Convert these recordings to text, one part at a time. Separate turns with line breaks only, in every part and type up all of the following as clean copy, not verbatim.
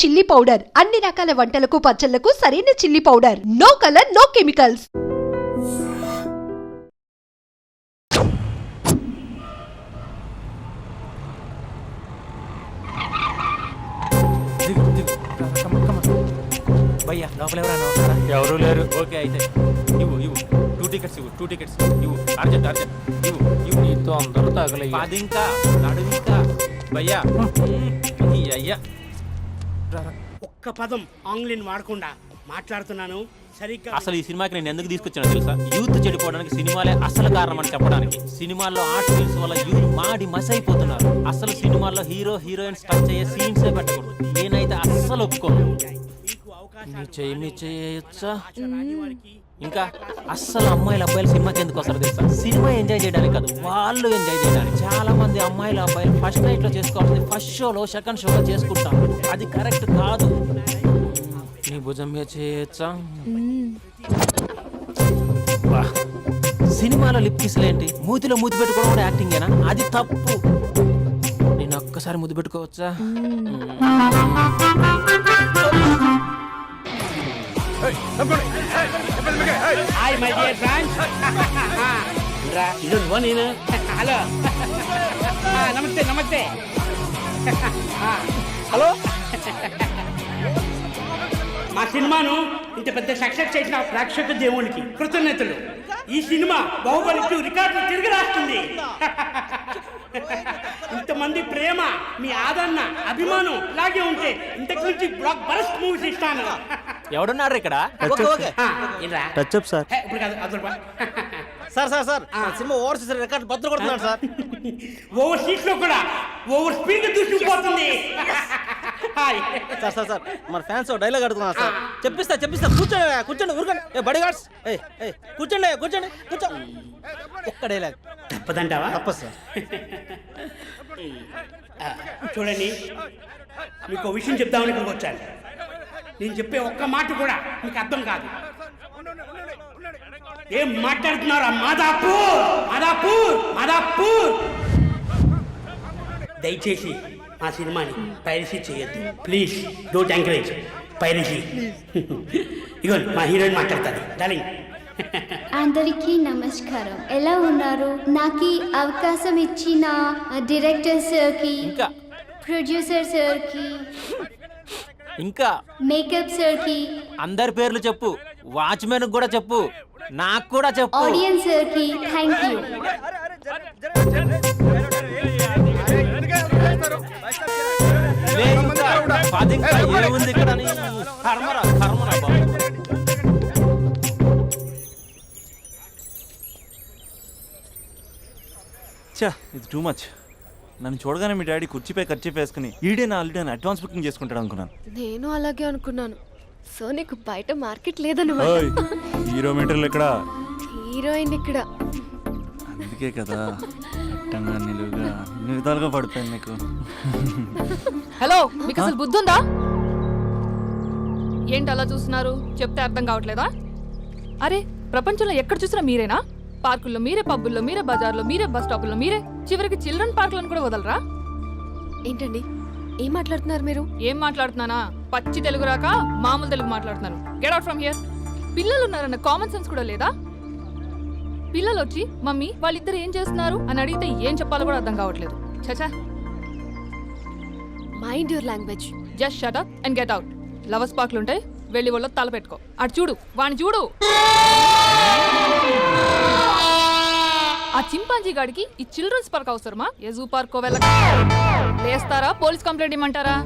Chilli powder అన్ని రకాల వంటలకు పచ్చళ్లకు సరైన chilli powder. No colour, no chemicals.
భయ్యా లోపల ఎవరైనా ఉన్నారా?
ఎవరు లేరు.
ఓకే అయితే ఇవ్వు 2 టికెట్స్ ఇవ్వు. 2 టికెట్స్ ఇవ్వు. అర్జెంట్ ఇవ్వు.
నీతో అందరూ తగలయ్యా.
10 ఇంకా నడుము భయ్యా ఈ అయ్యా
ఒక్క పదం ఆంగ్లీన్ వాడకుండా మాట్లాడుతున్నాను సరిగ్గా.
అసలు ఈ సినిమాకి నేను ఎందుకు తీసుకొచ్చానో తెలుసా? యూత్ చెడిపోవడానికి సినిమాలే అసలు కారణం అని చెప్పడానికి. సినిమాల్లో ఆర్ట్ ఫిల్మ్స్ వల్ల యూత్ మాడి మసైపోతున్నారు. అసలు సినిమాల్లో హీరో హీరోయిన్స్ టచ్ అయ్యే సీన్సే పెట్టకూడదు. నేనైతే అస్సలు ఒప్పుకోను. మీ చేయొచ్చా? ఇంకా అస్సలు అమ్మాయిలు అబ్బాయిలు సినిమాకి ఎందుకు వస్తారు తెలుసా? సినిమా ఎంజాయ్ చేయడానికి కాదు, వాళ్ళు ఎంజాయ్ చేయడానికి. చాలా మంది అమ్మాయిలు అబ్బాయిలు ఫస్ట్ నైట్ లో చేసుకోవాల్సింది ఫస్ట్ షోలో సెకండ్ షోలో చేసుకుంటారు. అది కరెక్ట్ కాదు. నీ భుజం మీద చేయొచ్చా? సినిమాలో లిప్ కిస్లేంటి? మూతిలో మూతి పెట్టుకోవడం కూడా యాక్టింగేనా? అది తప్పు. నేను ఒక్కసారి ముద్దు పెట్టుకోవచ్చా?
Hi my dear friends. ఇది నేను. హలో నమస్తే. హలో. మా సినిమాను ఇంత పెద్ద సక్సెస్ చేసిన ప్రేక్షక దేవునికి కృతజ్ఞతలు. ఈ సినిమా బాహుబలి 2 రికార్డులు తిరిగి రాస్తుంది. ఇంతమంది ప్రేమ, మీ ఆదరణ, అభిమానం ఇలాగే ఉంటే ఇంతకు నుంచి బ్లాక్ బరస్ట్ మూవీస్ ఇస్తాను.
ఎవడున్నారు ఇక్కడ?
Touch up sir.
ఇప్పుడు కాదు అదొక
సార్ సినిమా ఓవర్సీస్ రికార్డ్ బద్దలు కొడుతున్నాడు సార్.
ఓవర్ సీట్ లో కూడా ఓవర్ స్పీడ్ దూసుకుపోతుంది.
సార్ మన ఫ్యాన్స్ డైలాగ్ అడుగుతున్నారు సార్. చెప్పిస్తా కూర్చోండి ఊరుకోండి. బడి గార్డ్స్ కూర్చోండి. ఒక్క డైలాగ్
తప్పదంటావా?
తప్పదు సార్.
చూడండి, మీకు విషయం చెప్దామని ఇక్కడికి వచ్చాను. నేను చెప్పే ఒక్క మాట కూడా మీకు అర్థం కాదు. ఏం మాట్లాడుతున్నారా? మాదాపూర్. దయచేసి మా సినిమాని పైరసీ చేయొద్దు ప్లీజ్. Don't encourage piracy. ఇగోండి మా హీరోయిన్ మాట్లాడతారు. డార్లింగ్.
అందరికీ నమస్కారం. ఎలా ఉన్నారు? నాకు ఈ అవకాశం ఇచ్చిన డైరెక్టర్ సార్కి, ప్రొడ్యూసర్ సార్కి,
ఇంకా
మేకప్ సార్కి,
అందరి పేర్లు చెప్పు. వాచ్మెన్ కూడా చెప్పు, నాకు కూడా చెప్పు.
ఆడియన్స్ సార్కి థ్యాంక్ యూ.
ఏముంది ఇక్కడ? కర్మరా బాబు.
ఇది టూ మచ్. నన్ను చూడగానే మీ డాడీ కుర్చీపై ఖర్చు వేసుకుని ఈడే నా ఆల్రెడీ అడ్వాన్స్ బుకింగ్ చేసుకుంటాడు అనుకున్నాను.
నేను అలాగే అనుకున్నాను. సో నీకు బయట మార్కెట్ లేదన్నమాట.
హీరో మీటర్లు ఇక్కడ,
హీరోయిన్ ఇక్కడ.
అందుకే కదా అట్టంగా నిలువుగా అన్ని విధాలుగా పడిపోయింది నీకు.
హలో, మీకు అసలు బుద్ధి ఉందా? ఏంటి అలా చూస్తున్నారు? చెప్తే అర్థం కావట్లేదా? అరే, ప్రపంచంలో ఎక్కడ చూసినా మీరేనా? పార్కుల్లో మీరే, పబ్బుల్లో మీరే, బజార్లో మీరే, బస్ స్టాపుల్లో మీరే, చివరికి చిల్డ్రన్ పార్కులను కూడా వదలరా?
ఏంటండి ఏం మాట్లాడుతున్నారు మీరు?
ఏం మాట్లాడుతున్నానా? పచ్చి తెలుగు రాక మామూలు తెలుగు మాట్లాడుతున్నాను. Get out from here. పిల్లలు ఉన్నారన్న కామన్ సెన్స్ కూడా లేదా? పిల్లలు వచ్చి మమ్మీ వాళ్ళిద్దరు ఏం చేస్తున్నారు అని అడిగితే ఏం చెప్పాలో కూడా అర్థం కావట్లేదు. చచా.
Mind your language.
Just shut up and get out. Lovers పార్క్లు ఉంటాయి, వెళ్ళి వాళ్ళ తల పెట్టుకో. అటు చూడు, వాణ్ణి చూడు. ఆ చింపాంజీ గాడికి ఈ చిల్డ్రన్స్ పార్క్ అవసరమా? ఏ జూ పార్క్ లేస్తారా? పోలీస్ కంప్లైంట్ ఇమ్మంటారా?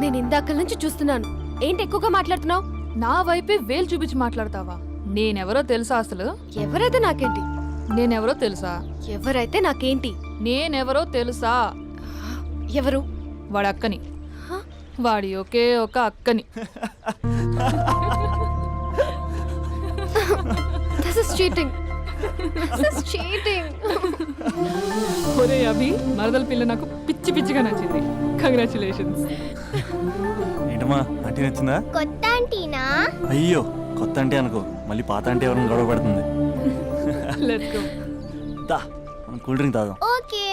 నేను ఇందాక నుంచి చూస్తున్నాను. ఏంటి ఎక్కువగా మాట్లాడుతున్నావు?
నా వైపే వేలు చూపించి మాట్లాడతావా? నేనెవరో తెలుసా? అసలు
ఎవరైతే నాకేంటి?
నేనెవరో తెలుసా?
ఎవరైతే నాకేంటి?
నేనెవరో తెలుసా?
ఎవరు?
వాడి అక్కని. వాడి ఒకే ఒక అక్కని.
This is cheating. This is cheating.
ఒరే అభి, మరదల పిల్ల నాకు పిచ్చి పిచ్చిగా నచ్చింది. కంగ్రాచులేషన్స్.
ఏంటమ్మా, ఆంటీ నచ్చిందా?
కొత్త ఆంటీనా?
అయ్యో, కొత్త అంటే అనుకో, మళ్ళీ పాత అంటే ఎవరైనా గొడవ పడుతుంది.
Let's go.
దా, మనం కూల్ డ్రింక్ తాగాం.
ఓకే.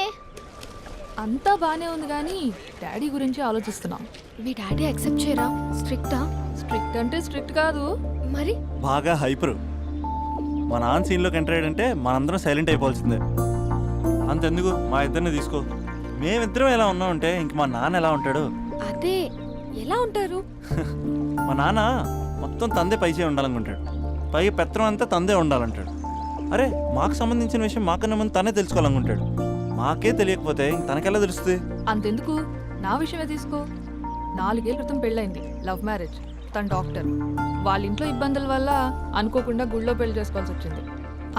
అంతా బానే ఉంది కానీ డాడీ గురించి ఆలోచిస్తున్నాం.
మీ డాడీ యాక్సెప్ట్ చేయరా? స్ట్రిక్టా?
స్ట్రిక్ట్ అంటే స్ట్రిక్ట్ కాదు.
మరి
బాగా హైపర్. మా నాన్న సీన్లోకి ఎంటర్ అయ్యాడంటే మనందరం సైలెంట్ అయిపోవాల్సిందే. అంతెందుకు మా ఇద్దరిని తీసుకో, మేమిద్దరం ఎలా ఉన్నామంటే ఇంక మా నాన్న ఎలా ఉంటాడు?
అదే ఎలా ఉంటారు?
మా నాన్న మొత్తం తందే పైచే ఉండాలనుకుంటాడు, పైగా పెత్తనం అంతా తందే ఉండాలంటాడు. అరే మాకు సంబంధించిన విషయం మాకన్నా ముందు తనే తెలుసుకోవాలనుకుంటాడు. మాకే తెలియకపోతే ఇంక తనకెలా తెలుస్తుంది?
అంతెందుకు, నా విషయమే తీసుకో. 4 ఏళ్ల క్రితం పెళ్ళైంది, లవ్ మ్యారేజ్. తన డాక్టర్. వాళ్ళ ఇంట్లో ఇబ్బందుల వల్ల అనుకోకుండా గుళ్ళో పెళ్లి చేసుకోవాల్సి వచ్చింది.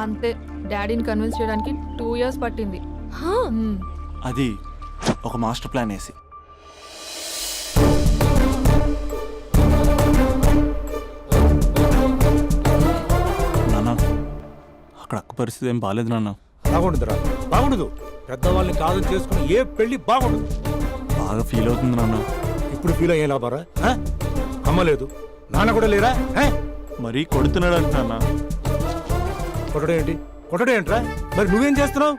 అంతే, డాడీని కన్విన్స్ చేయడానికి 2 years పట్టింది.
హా,
అది ఒక మాస్టర్ ప్లాన్ వేసి. నాన్న అక్కడ అక్క పరిస్థితి ఏం బాగాలేదు నాన్న.
బాగుండదురా, బాగుండదు. పెద్దవాళ్ళని కాదని చేసుకుని ఏ పెళ్లి బాగుండదు.
బాగా ఫీల్ అవుతుంది నాన్న.
ఇప్పుడు ఫీల్ అయ్యే లాభారా? అమ్మ లేదు, నాన్న కూడా లేరా?
మరీ కొడుతున్నాడు అంటున్నా.
కొట్టడం ఏంటి? కొట్టడం ఏంట్రా? మరి నువ్వేం చేస్తున్నావు?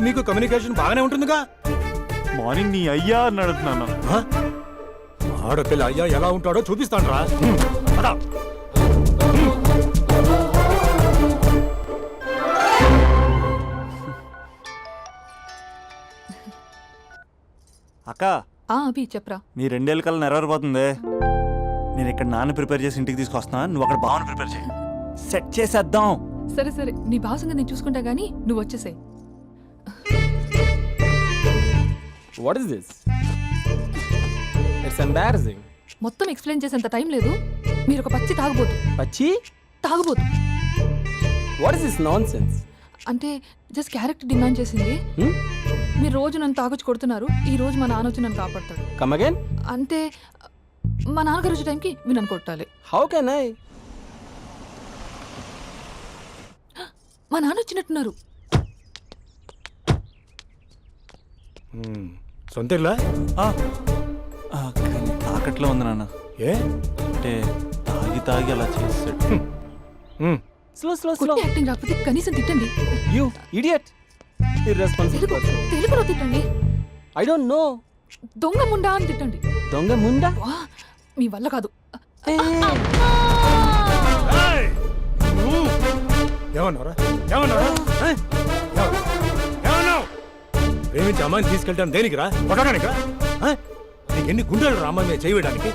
మీకు కమ్యూనికేషన్ బాగానే ఉంటుందిగా.
మార్నింగ్ నీ అయ్యా అని అడుగుతున్నాను.
ఆడపిల్ల అయ్యా ఎలా ఉంటాడో చూపిస్తాను రా.
అక్క
అభి చెప్పరా.
నీ 2 ఏళ్ళ కల్లా నెరవేరిపోతుంది. నేను ఇక్కడ నాన్న ప్రిపేర్ చేసి ఇంటికి తీసుకొస్తున్నా, నువ్వు అక్కడ బావని ప్రిపేర్ చేయి. సెట్ చేసేద్దాం.
సరే సరే, నీ భావసంగా నేను చూసుకుంటా గానీ నువ్వు వచ్చేసాయి.
What is this? It's embarrassing.
మొత్తం ఎక్స్ప్లెయిన్ చేసేంత టైం లేదు. మీరు ఒక పచ్చి తాగుబోతు.
పచ్చి
తాగుబోతు
వాట్ ఇస్ దిస్ నాన్సెన్స్?
అంటే జస్ట్ క్యారెక్టర్ డిమాండ్ చేసింది. మీరు రోజు నన్ను తాగొచ్చి కొడుతున్నారు, ఈ రోజు మా నాన్న వచ్చి నన్ను కాపాడతాడు.
Come again.
అంటే మా నాన్నగారు వచ్చే టైంకి మీరు నన్ను కొట్టాలి.
How can I?
మా నాన్న వచ్చినట్టున్నారు.
సొంత ఇల్లా?
కానీ తాకట్లో ఉంది నాన్న.
ఏ
అంటే తాగి అలా చేస్తాడు.
Slow slow slow.
కొట్టి యాక్టింగ్ రాకపోతే కనీసం తిట్టండి.
You idiot. Irresponsible person.
తెలుగులో తిట్టండి.
I don't know.
దొంగ ముండా అని తిట్టండి.
దొంగ ముండా?
వా, మీ వల్ల కాదు.
ఏమన్నారా? ఏమన్నారా? ఏమన్నావు? ప్రేమించి అమ్మాయిని తీసుకెళ్తాను దేనికిరా? కొట్టడానికిరా? నీకు ఎన్ని గుండెలు రా అమ్మాయి మీద చేయడానికి?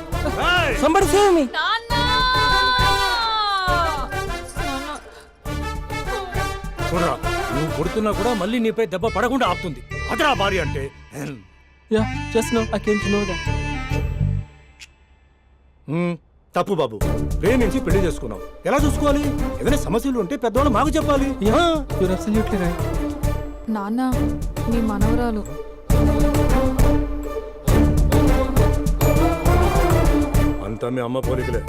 Somebody save me.
చూడరా, నువ్వు కొడుతున్నా కూడా మళ్ళీ నీపై దెబ్బ పడకుండా ఆపుతుంది. అదరా భార్య అంటే.
Yeah, just now I came to know that.
తప్పు బాబు. ప్రేమించి పెళ్లి చేసుకున్నావు, ఎలా చూసుకోవాలి? ఏదైనా సమస్యలు ఉంటే పెద్దవాళ్ళు మాకు చెప్పాలి.
Yeah, you're absolutely right.
నాన్న, మీ మనవరాలు.
అంతా మీ అమ్మ పోలికలే.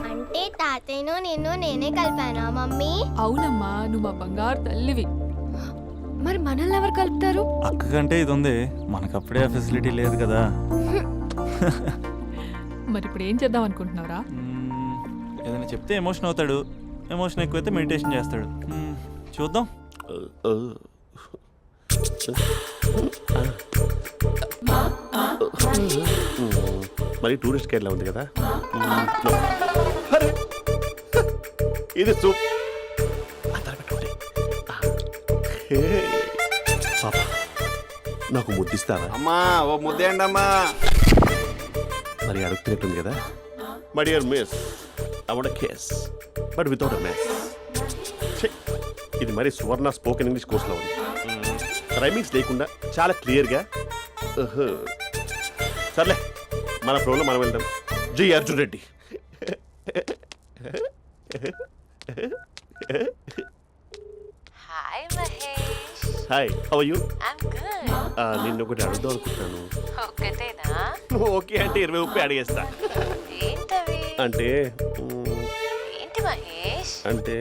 అంటే తాతయ్యను నిన్ను నేనే కలిపానా మమ్మీ?
అవునమ్మా, నువ్వు మా బంగారు తల్లివి.
మరి మనల్ని ఎవరు కలుపుతారు?
అక్క కంటే ఇది ఉంది, మనకప్పుడే ఆ ఫెసిలిటీ లేదు కదా.
మరి ఇప్పుడు ఏం చేద్దాం అనుకుంటున్నారా?
ఏదైనా చెప్తే ఎమోషన్ అవుతాడు, ఎమోషన్ ఎక్కువైతే మెడిటేషన్ చేస్తాడు. చూద్దాం.
మరి టూరిస్ట్ కేరళ ఉంది కదా. ఇది సూప్. పాపా, నాకు ముద్దిస్తారా?
అమ్మా ఓ ముద్దేయండి అమ్మా.
మరి అడుగుతున్నట్టుంది కదా. My dear miss, I want kiss but without a miss. ఇది మరి సువర్ణ స్పోకెన్ ఇంగ్లీష్ కోర్సులో ఉంది. రైమింగ్స్ లేకుండా చాలా క్లియర్గా. సర్లే, మన ప్రోలో మనం వెళ్దాం. జై Arjun Reddy.
Hi Mahesh.
Hi, how are you?
I'm good.
నిన్ను ఒకటి అడుగుదాం అనుకుంటున్నాను.
ఒక్కటేనా?
ఓకే అంటే 20 రూపాయలు అడిగేస్తా.
ఏంటవి?
అంటే
ఏంటి మహేష్?
అంటే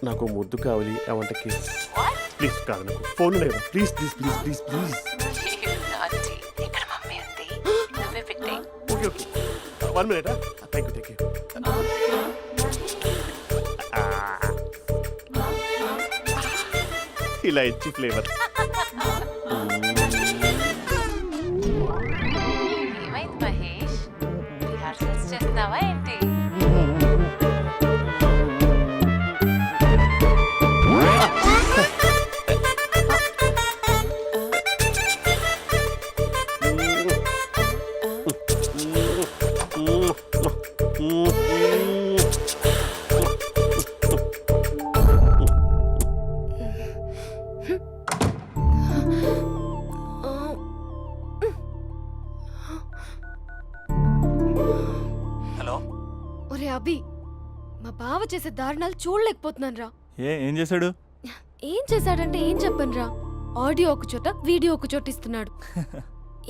నాకు ముద్దు కావాలి. I want kiss.
What?
Please కాదు, నాకు ఫోన్ లేదు. Please please please please please.
నాటి ఇక్కడ మమ్మీ ఉంది, నువ్వే పెట్టే.
Okay okay, 1 minute. Thank you thank you. ఇలా ఇచ్చి ఫ్లేవర్.
అభి, మా బావ చేసే దారుణాలు చూడలేకపోతున్నాను రా.
ఏం చేశాడు?
ఏం చేశాడంటే ఏం చెప్పను రా. ఆడియో ఒక చోట, వీడియో ఒక చోట ఇస్తున్నాడు.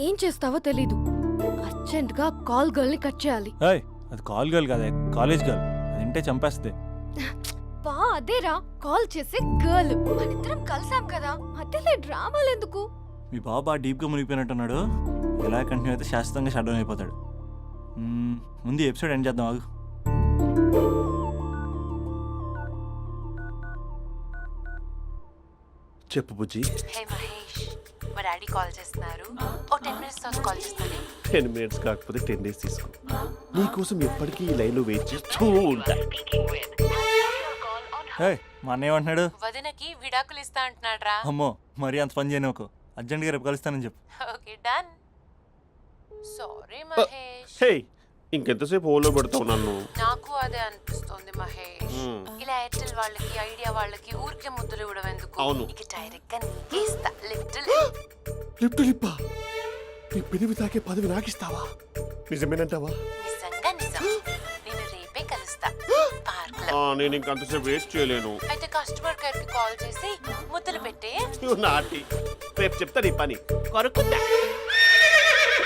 ఏం చేస్తావో తెలీదు. అర్జెంట్ గా కాల్ గర్ల్ ని కట్ చేయాలి.
ఏయ్, అది కాల్ గర్ల్ కాదే, కాలేజ్ గర్ల్. అది వింటే చంపేస్తుంది.
బా అదేరా, కాల్ చేసే గర్ల్. మనిద్దరం కలిసాం కదా, మధ్యలో డ్రామాలు ఎందుకు?
మీ బాబా డీప్గా మునిగిపోయినట్టున్నాడు. ఇలా కంటిన్యూ అయితే శాశ్వతంగా షట్ డౌన్ అయిపోతాడు. ముందు ఎపిసోడ్ ఎండ్ చేద్దాం, ఆగు.
చెప్పు బుజ్జి.
హే మహేష్, మా డాడీ కాల్ చేస్తున్నారు. ఓ 10 minutes తర్వాత కాల్ చేస్తాను.
10 minutes కాకపోతే 10 days తీసుకో. నీకోసం ఎప్పటికీ ఈ లైన్లో వెయిట్ చేస్తూ ఉంటా.
మా అన్న ఏమంటున్నాడు?
వదినకి విడాకులు ఇస్తా అంటున్నాడు రా.
అమ్మో, మరీ అంత పని చేయను. ఒక అర్జెంట్గా రేపు కలుస్తానని చెప్పు.
Okay done. సారీ మహేష్.
హే, ఇంకెంతసేపు హోల్లో పెడతావు నన్ను?
నాకు అదే అనిపిస్తుంది మహేష్. ఇలా ఎయిర్టెల్ వాళ్ళకి, ఐడియా వాళ్ళకి ఊరికే ముద్దులు ఇవ్వడం ఎందుకు?
అవును.
ఇక డైరెక్ట్ గా నీకే ఇస్తా.
లిప్ టు లిప్పా? నీ పెనివి తాకే పదవి నాకిస్తావా? నిజమేనంటావా?
నిజంగా నిజం. నేను రేపే కలుస్తా పార్క్ లో.
నేను ఇంకంతసేపు వేస్ట్ చేయలేను.
అయితే కస్టమర్ కేర్ కి కాల్ చేసి ముద్దులు పెట్టే.
నాటి రేపు చెప్తా నీ పని. కొరుకుందా.